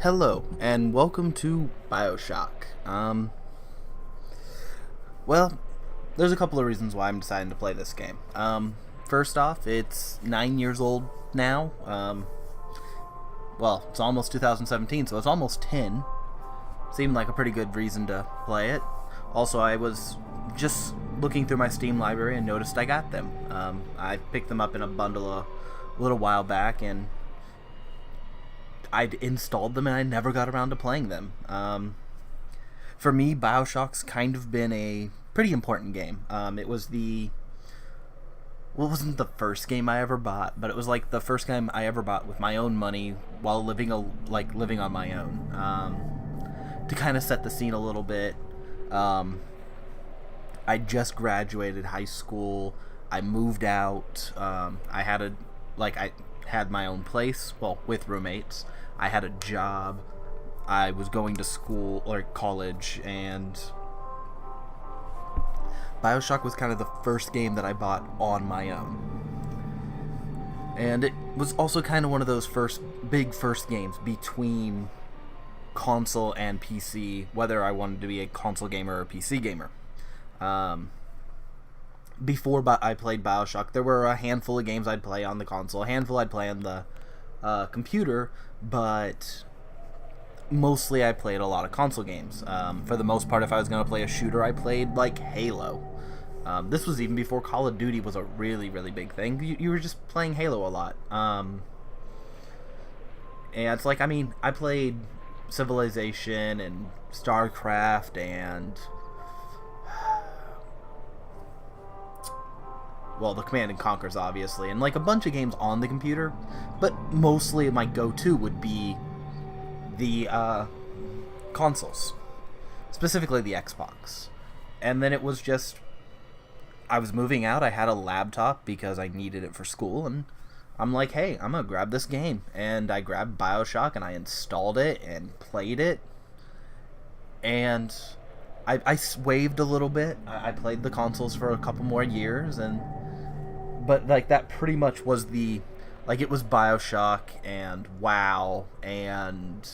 Hello, and welcome to BioShock. Well, there's a couple of reasons why I'm deciding to play this game. First off, it's 9 years old now. Well, it's almost 2017, so it's almost 10. Seemed like a pretty good reason to play it. Also, I was just looking through my Steam library and noticed I got them. I picked them up in a bundle a little while back, and I'd installed them and I never got around to playing them. For me, BioShock's kind of been a pretty important game. It was well, it wasn't the first game I ever bought, but it was like the first game I ever bought with my own money while living on my own. To kind of set the scene a little bit, I just graduated high school. I moved out. I had my own place, well, with roommates. I had a job. I was going to school or college, and BioShock was kind of the first game that I bought on my own. And it was also kind of one of those big first games between console and PC, whether I wanted to be a console gamer or a PC gamer. Before I played BioShock, there were a handful of games I'd play on the console, a handful I'd play on the computer, but mostly I played a lot of console games. For the most part, if I was going to play a shooter, I played like Halo. This was even before Call of Duty was a really, really big thing. You were just playing Halo a lot. And it's like, I played Civilization and StarCraft and well, the Command & Conquers, obviously, and like a bunch of games on the computer, but mostly my go-to would be the consoles, specifically the Xbox. And then it was just, I was moving out, I had a laptop because I needed it for school, and I'm like, hey, I'm gonna grab this game. And I grabbed BioShock and I installed it and played it, and I swayed a little bit. I played the consoles for a couple more years, but like that pretty much was it was BioShock and WoW and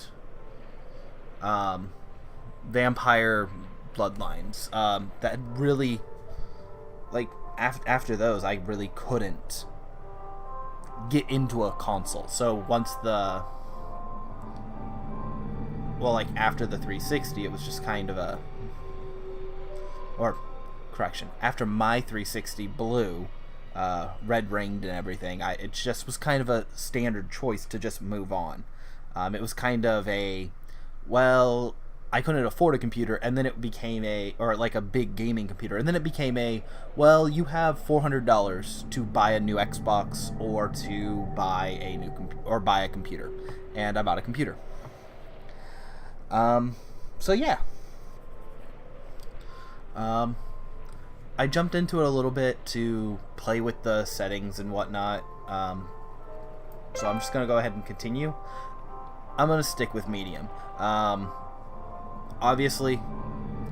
Vampire Bloodlines. That really, like, after those, I really couldn't get into a console. So once after the 360, it was just kind of after my 360 blew, red ringed and everything, it just was kind of a standard choice to just move on. It was kind of I couldn't afford a computer, and then it became a big gaming computer, and then it became you have $400 to buy a new Xbox or to buy buy a computer, and I bought a computer. So yeah. I jumped into it a little bit to play with the settings and whatnot. So I'm just going to go ahead and continue. I'm going to stick with medium. Obviously,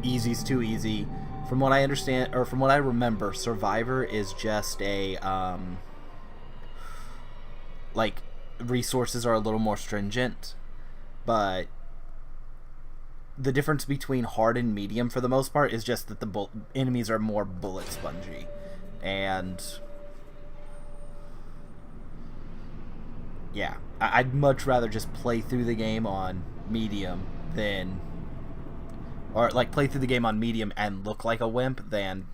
easy's too easy. From what I understand, or from what I remember, Survivor is just resources are a little more stringent, but the difference between hard and medium, for the most part, is just that the enemies are more bullet spongy. And yeah, I'd much rather just play through the game on medium play through the game on medium and look like a wimp than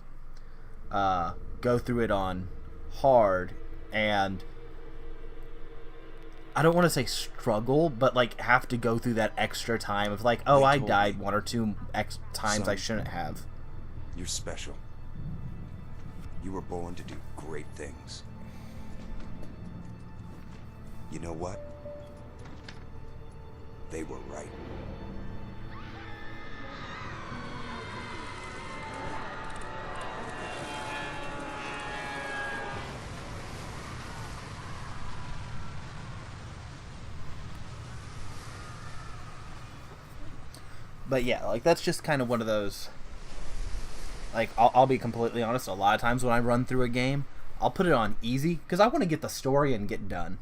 go through it on hard and, I don't want to say struggle, but have to go through that extra time of I died one or two times I shouldn't have. You're special. You were born to do great things. You know what? They were right. But yeah, that's just kind of one of those, I'll be completely honest, a lot of times when I run through a game, I'll put it on easy, because I want to get the story and get done.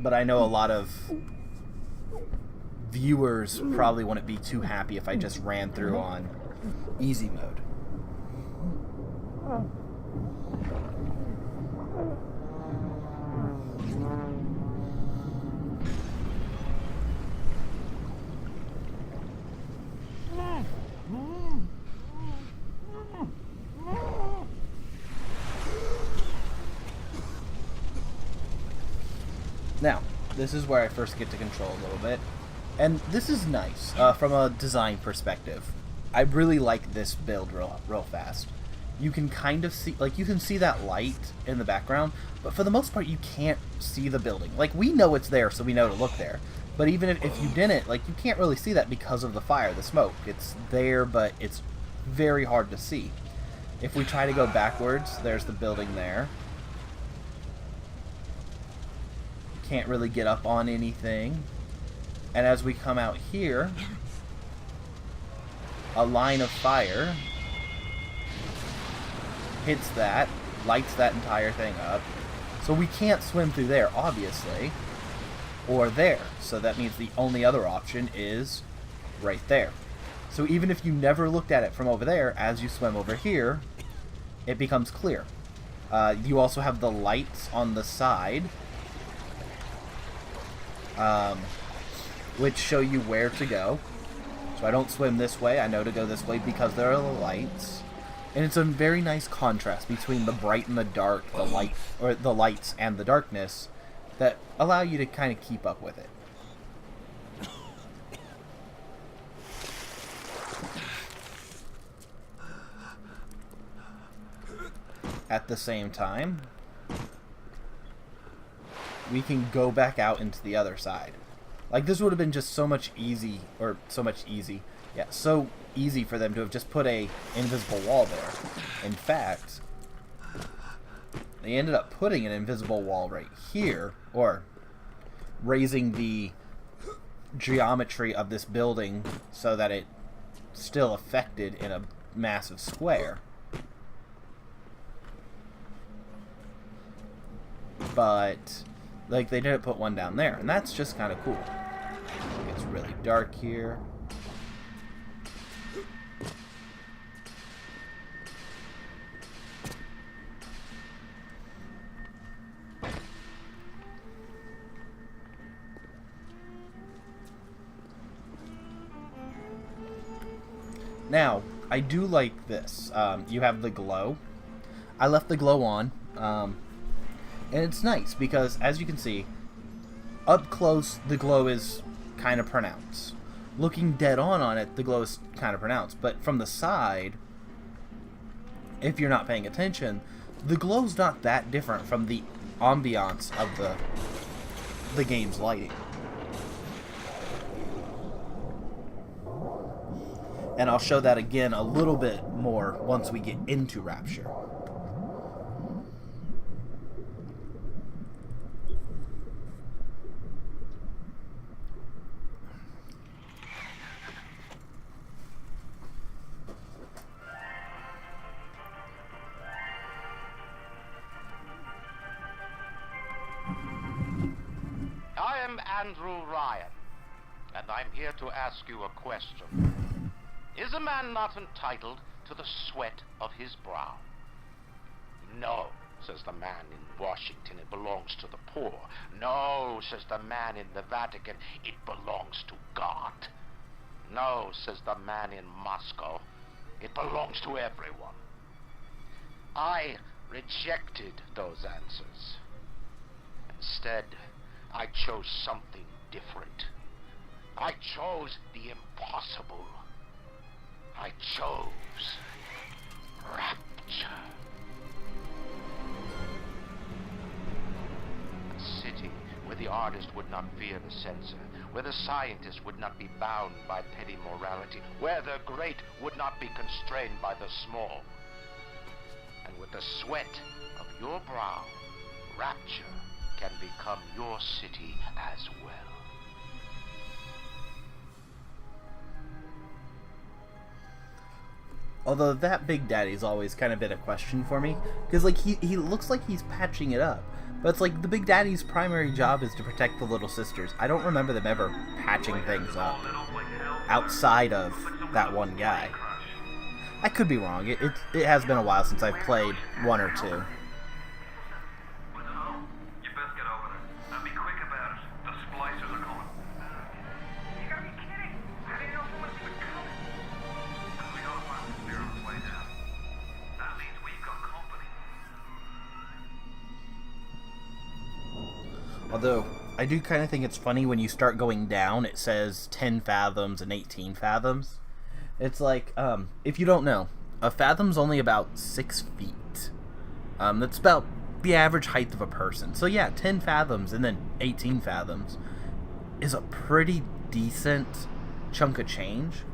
but I know a lot of viewers probably wouldn't be too happy if I just ran through on easy mode. Now, this is where I first get to control a little bit. And this is nice from a design perspective. I really like this build real fast. You can kind of see, like, you can see that light in the background, but for the most part, you can't see the building. Like, we know it's there, so we know to look there. But even if you didn't, like, you can't really see that because of the fire, the smoke. It's there, but it's very hard to see. If we try to go backwards, there's the building there. Can't really get up on anything. And as we come out here, a line of fire hits that, lights that entire thing up. So we can't swim through there, obviously, or there. So that means the only other option is right there. So even if you never looked at it from over there, as you swim over here, it becomes clear. You also have the lights on the side, which show you where to go. So I don't swim this way, I know to go this way because there are the lights. And it's a very nice contrast between the bright and the dark, the light, or the lights and the darkness, that allow you to kind of keep up with it. At the same time, we can go back out into the other side. Like, this would have been just so easy for them to have just put a invisible wall there. In fact, they ended up putting an invisible wall right here, or raising the geometry of this building so that it still affected in a massive square. But, like, they didn't put one down there, and that's just kind of cool. It's really dark here. Now, I do like this. You have the glow. I left the glow on. And it's nice because, as you can see, up close, the glow is kind of pronounced. Looking dead on it, the glow is kind of pronounced. But from the side, if you're not paying attention, the glow's not that different from the ambiance of the game's lighting. And I'll show that again a little bit more once we get into Rapture. Andrew Ryan, and I'm here to ask you a question. Is a man not entitled to the sweat of his brow? No, says the man in Washington, it belongs to the poor. No, says the man in the Vatican, it belongs to God. No, says the man in Moscow, it belongs to everyone. I rejected those answers. Instead, I chose something different. I chose the impossible. I chose Rapture. A city where the artist would not fear the censor, where the scientist would not be bound by petty morality, where the great would not be constrained by the small. And with the sweat of your brow, Rapture can become your city as well. Although that Big Daddy's always kind of been a question for me, because like he looks like he's patching it up, But it's like the Big Daddy's primary job is to protect the little sisters. I don't remember them ever patching things up outside of that one guy. I could be wrong. It has been a while since I've played 1 or 2. Although, I do kind of think it's funny when you start going down, it says 10 fathoms and 18 fathoms. It's like, if you don't know, a fathom's only about 6 feet. That's about the average height of a person. So yeah, 10 fathoms and then 18 fathoms is a pretty decent chunk of change.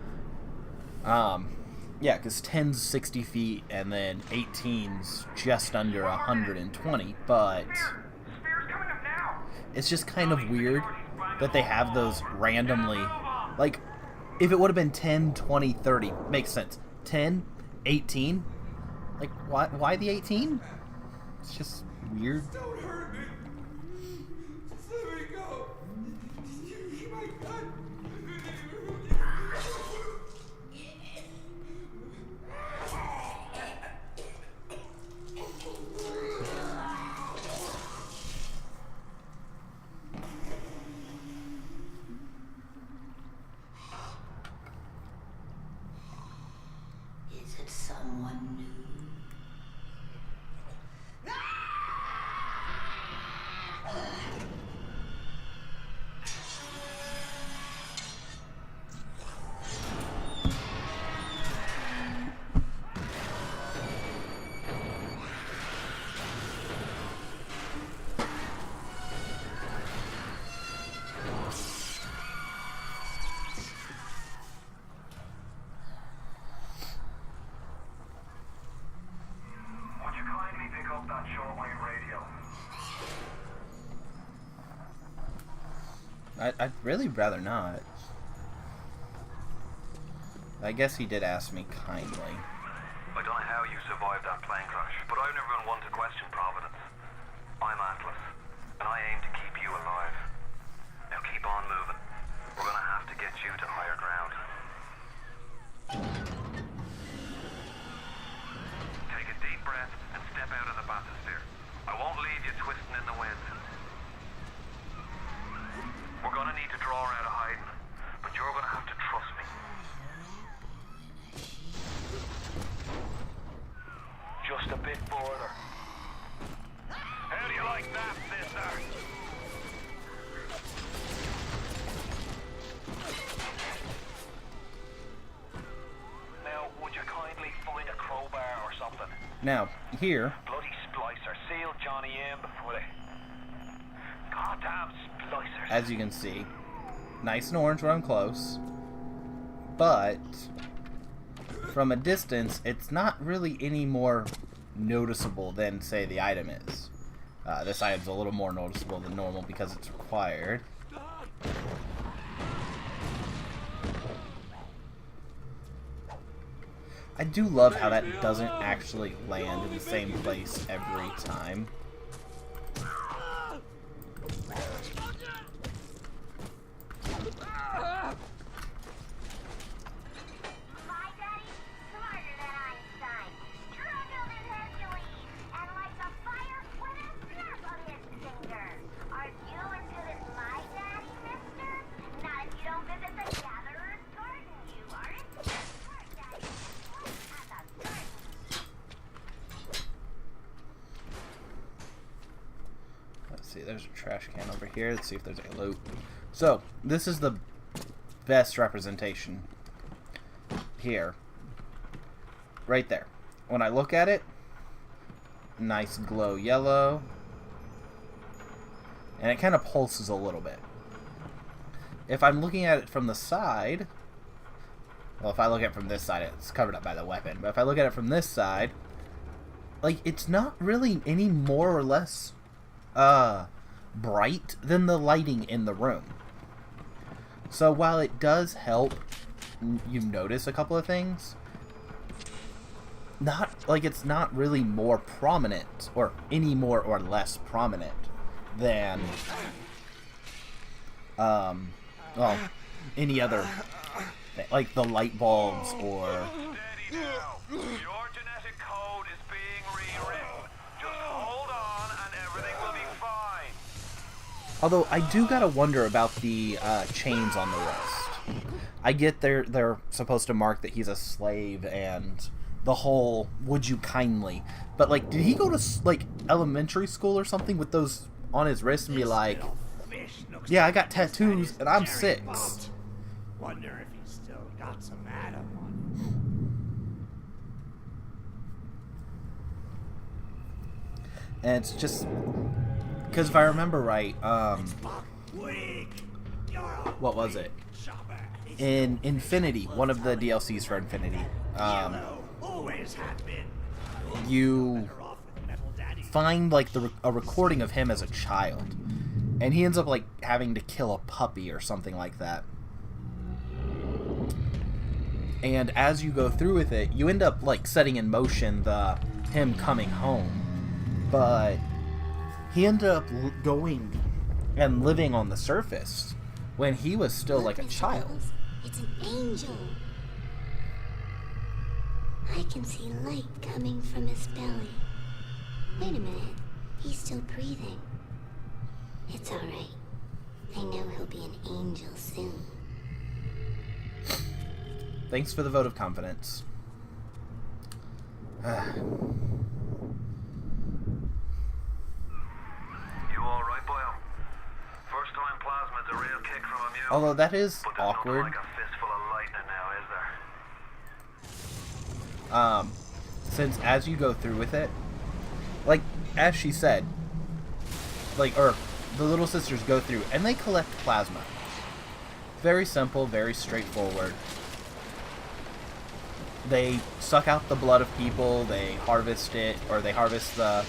Yeah, because 10's 60 feet and then 18's just under 120, but it's just kind of weird that they have those randomly. Like, if it would have been 10, 20, 30, makes sense. 10, 18, like, why the 18? It's just weird. Don't hurt me. Just let me go. My God. Is it someone new? Would you kindly pick up that shortwave radio? I'd really rather not. I guess he did ask me kindly. I don't know how you survived that plane crash, but I've never been one to question Providence. I'm Atlas, and I aim to keep you alive. Now keep on moving. We're gonna have to get you to higher ground. Take a deep breath and step out of the bathysphere. I won't leave you twisting in the wind. We're gonna need to draw her out of hiding, but you're gonna have to trust me. Just a bit further. How do you like that, sister? Now, would you kindly find a crowbar or something? Now, here, Bloody splicer. Seal Johnny in before they... Goddamn splicers. as you can see, nice and orange when I'm close, but from a distance, it's not really any more noticeable than, say, the item is. This item's a little more noticeable than normal because it's required. I do love how that doesn't actually land in the same place every time. My daddy's smarter than Einstein, stronger than Hercules, and like a fire with a snap of his finger. Are you as good as my daddy, mister? Not if you don't visit the Gatherer's Garden, you aren't. Our daddy has a garden. Let's see, there's a trash can over here. Let's see if there's a loot. So, this is the best representation. Here. Right there. When I look at it, nice glow yellow. And it kind of pulses a little bit. If I'm looking at it from the side, well, if I look at it from this side, it's covered up by the weapon. But if I look at it from this side, like, it's not really any more or less bright than the lighting in the room. So while it does help you notice a couple of things, not like it's not really more prominent or any more or less prominent than well, any other like the light bulbs or Steady now. Your genetic code is being rewritten. Just hold on and everything will be fine. although I do gotta wonder about the chains on the wrist. I get they're supposed to mark that he's a slave and the whole "would you kindly," but like, did he go to like elementary school or something with those on his wrist and be like, "Yeah, I got tattoos and I'm 6." Wonder if he's still got some Adam on him. And it's just because if I remember right, what was it? In Infinity, one of the DLCs for Infinity, Always have been. you Off with Metal Daddy. find like a recording of him as a child, and he ends up like having to kill a puppy or something like that. And as you go through with it, you end up like setting in motion him coming home, but he ended up going and living on the surface when he was still like a child. It's an angel. I can see light coming from his belly. Wait a minute. He's still breathing. It's alright. I know he'll be an angel soon. Thanks for the vote of confidence. You alright, Boyle? First time plasmid's a real kick from a mule. Although that is But there's nothing awkward. like a fistful of lightning now, is there? Since as you go through with it, like as she said, like, or the little sisters go through and they collect plasma. Very simple, very straightforward. They suck out the blood of people, they harvest it, or they harvest the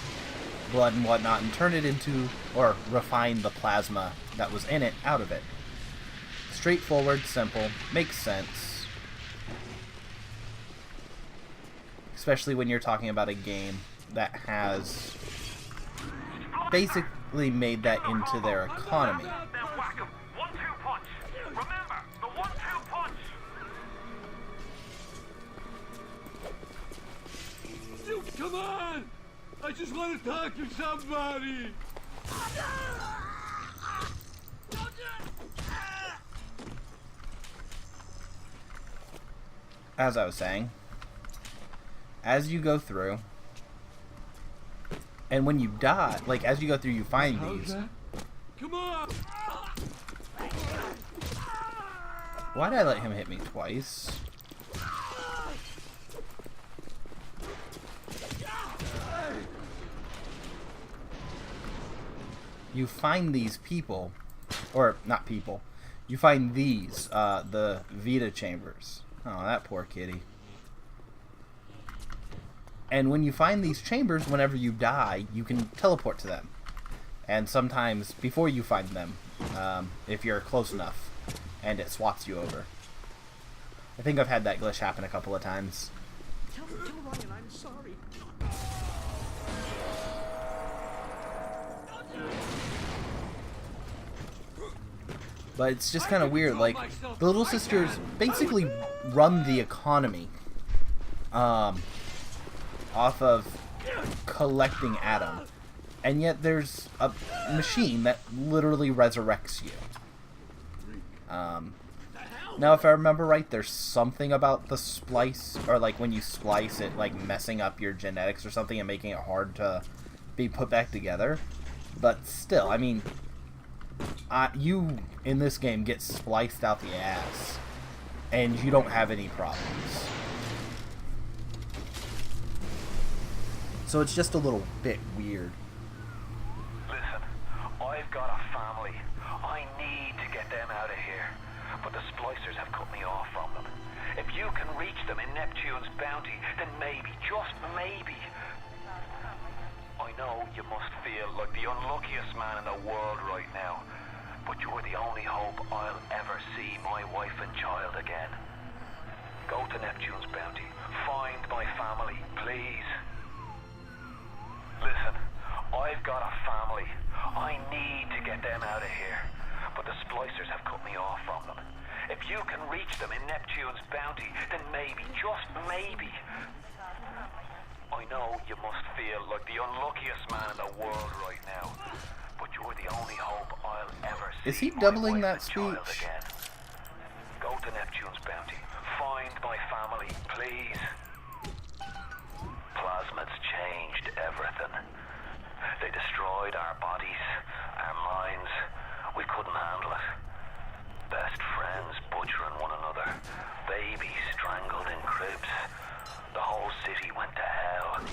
blood and whatnot and turn it into, or refine the plasma that was in it out of it. Straightforward, simple, makes sense. Especially when you're talking about a game that has basically made that into their economy. Then whack 'em. 1-2 punch. Remember, the 1-2 punch. Dude, come on! I just want to talk to somebody! As I was saying, as you go through, and when you die, like as you go through, you find these. Come on! Why'd I let him hit me twice? You find these people, or not people, you find these, the Vita chambers. Oh, that poor kitty. And when you find these chambers, whenever you die, you can teleport to them. And sometimes before you find them, if you're close enough, and it swaps you over. I think I've had that glitch happen a couple of times. Tell Ryan I'm sorry. But it's just kind of weird, like, the Little Sisters basically run the economy off of collecting Adam. And yet there's a machine that literally resurrects you. Now, if I remember right, there's something about the splice, or like when you splice it, like messing up your genetics or something and making it hard to be put back together. But still, I mean, you in this game get spliced out the ass, and you don't have any problems. So it's just a little bit weird. Listen, I've got a family. I need to get them out of here. But the splicers have cut me off from them. If you can reach them in Neptune's bounty, then maybe, just maybe. I know you must feel like the unluckiest man in the world right now. But you're the only hope I'll ever see my wife and child again. Go to Neptune's bounty. Find my family, please. Listen, I've got a family. I need to get them out of here. But the splicers have cut me off from them. If you can reach them in Neptune's bounty, then maybe, just maybe. I know you must feel like the unluckiest man in the world right now. But you're the only hope I'll ever see. Is he my doubling wife that and child speech? again. Go to Neptune's bounty. Find my family, please. Plasmids changed everything. They destroyed our bodies, our minds. We couldn't handle it. Best friends butchering one another. Babies strangled in cribs. The whole city went to hell.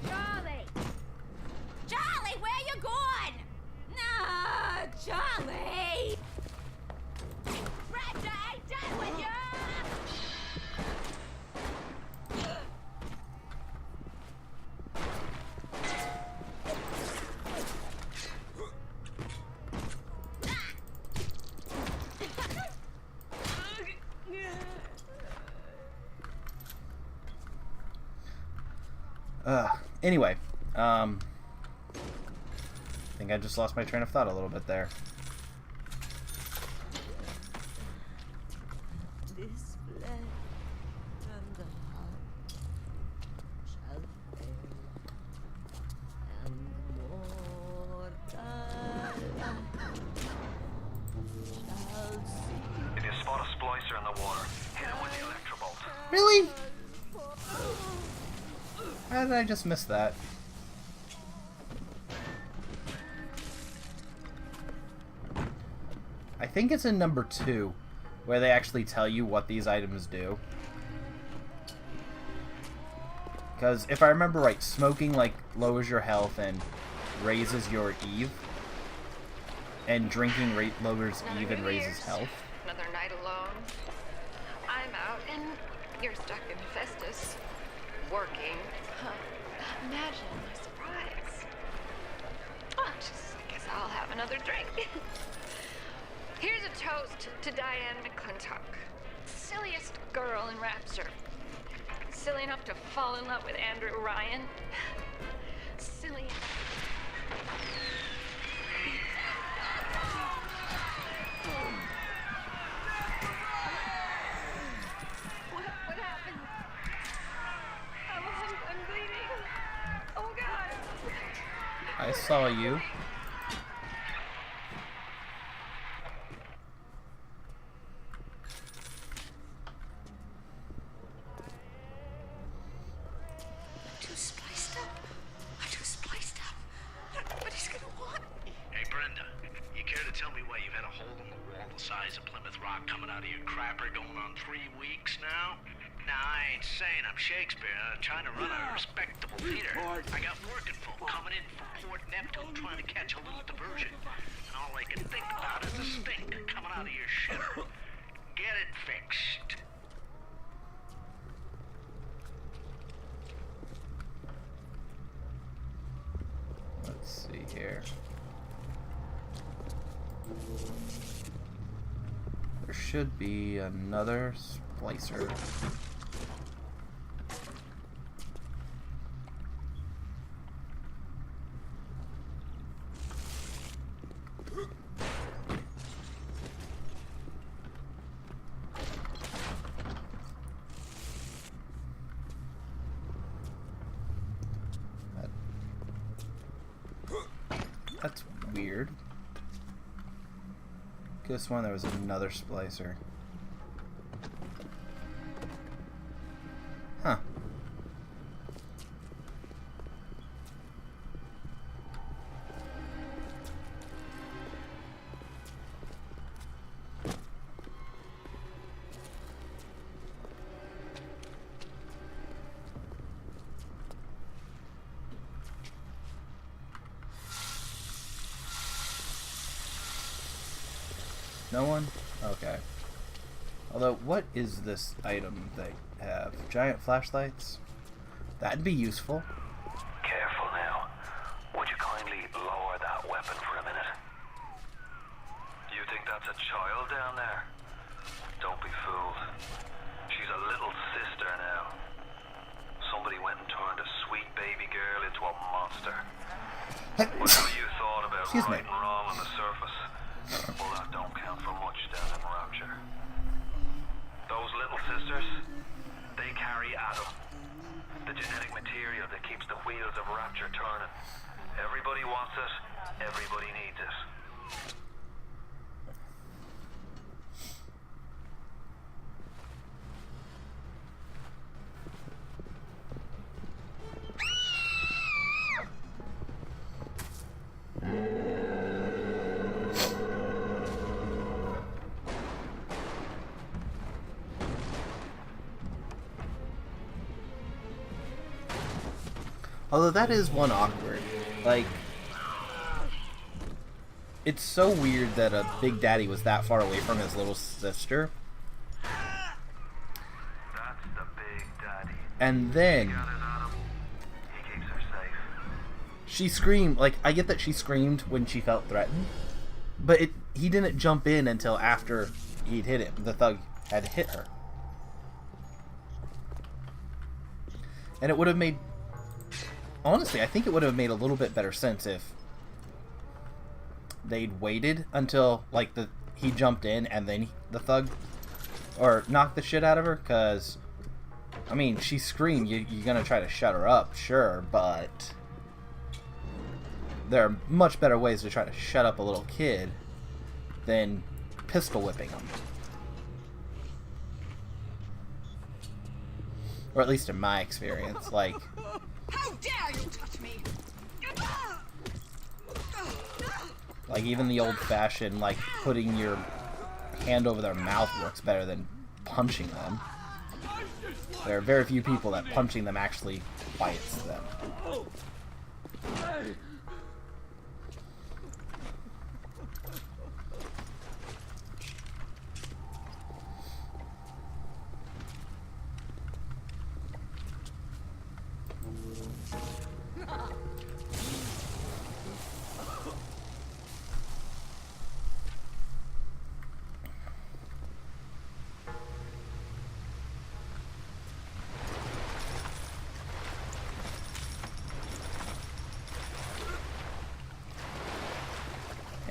Charlie! Charlie, where you going? No, Charlie! Raptor ain't done with you! Anyway, I think I just lost my train of thought a little bit there. This flesh and the heart shall fail, and mortal shall see. If you spot a splicer in the water, hit him with the electrobolt. Really? How did I just miss that? I think it's in number 2, where they actually tell you what these items do. Because if I remember right, smoking like lowers your health and raises your Eve, and drinking lowers Eve and raises health. Another night alone. I'm out and you're stuck in Festus. Working. Huh. Imagine my surprise. Oh, I guess I'll have another drink. Here's a toast to Diane McClintock. Silliest girl in Rapture. Silly enough to fall in love with Andrew Ryan. Silly What happened? I'm bleeding. Oh God. I saw you. Too spliced up. What he's gonna want? Hey, Brenda, you care to tell me why you've had a hole in the wall the size of Plymouth Rock coming out of your crapper going on 3 weeks now? Nah, I ain't saying I'm Shakespeare. I'm trying to run a respectable theater. I got working folk coming in from Port Neptune trying to catch a little diversion. And all I can think about is the stink coming out of your shitter. Get it fixed. Let's see here. There should be another splicer. That's weird. Could have sworn there was another splicer. Huh. No one? Okay. Although, what is this item they have? Giant flashlights? That'd be useful. Careful now. Would you kindly lower that weapon for a minute? Do you think that's a child down there? Don't be fooled. She's a little sister now. Somebody went and turned a sweet baby girl into a monster. Whatever you thought about right and wrong on the surface, well, that don't count for much down in Rapture. Those little sisters, they carry Adam, the genetic material that keeps the wheels of Rapture turning. Everybody wants it, everybody needs it. Although that is one awkward. Like, it's so weird that a Big Daddy was that far away from his little sister. That's the Big Daddy. And then He keeps her safe. she screamed. Like, I get that she screamed when she felt threatened, but he didn't jump in until after he'd hit him. The thug had hit her. And it would have made... Honestly, I think it would have made a little bit better sense if they'd waited until, like, he jumped in and then the thug, or knocked the shit out of her, because, I mean, she screamed, you're gonna try to shut her up, sure, but there are much better ways to try to shut up a little kid than pistol whipping them. Or at least in my experience, like... How dare you touch me! Like, even the old-fashioned, like, putting your hand over their mouth works better than punching them. There are very few people that punching them actually quiets them.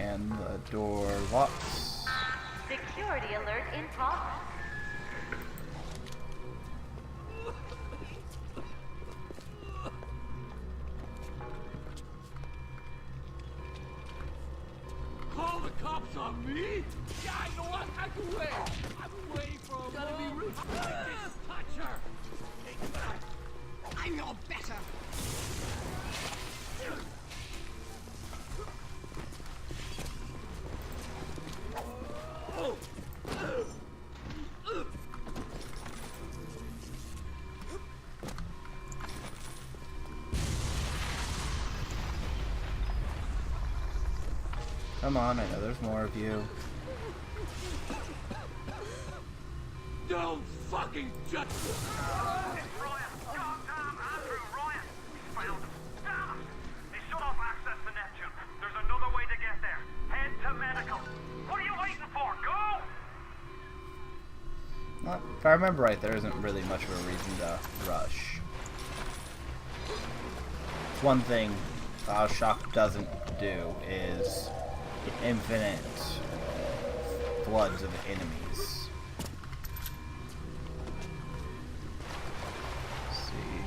And the door locks. Security alert in progress. Call the cops on me? Yeah, I know I'm away. I'm away from gotta be rude. Touch her. I'm your better. Come on, I know there's more of you. Don't fucking touch me. Ryan! Goddamn Andrew! Ryan! He's found him. Damn it! He shut off access to Neptune. There's another way to get there. Head to medical. What are you waiting for? Go! Well, if I remember right, there isn't really much of a reason to rush. One thing BioShock doesn't do is infinite floods of enemies. Let's see.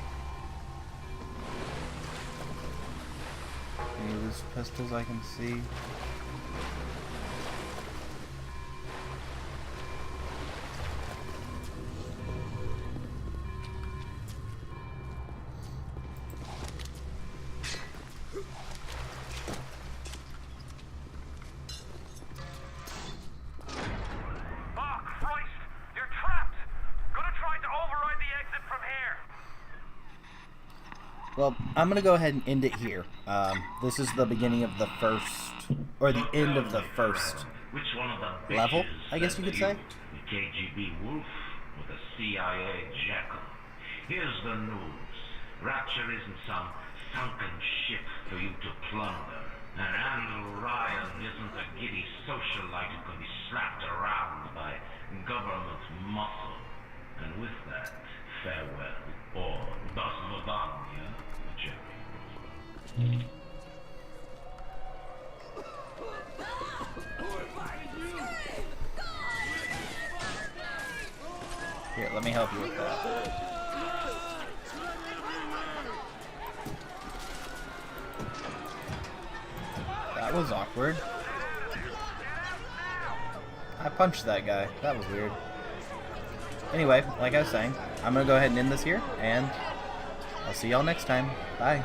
Any loose pistols I can see? Well, I'm going to go ahead and end it here. This is the beginning of the first, or the end of the first Which one of the level, bitches I guess you could say. The KGB wolf or the CIA jackal? Here's the news. Rapture isn't some sunken ship for you to plunder. And Andrew Ryan isn't a giddy socialite who can be slapped around by government muscle. And with that, farewell, or das Vidania, Jerry. Here, let me help you with that. That was awkward. I punched that guy. That was weird. Anyway, like I was saying, I'm gonna go ahead and end this here, and I'll see y'all next time. Bye.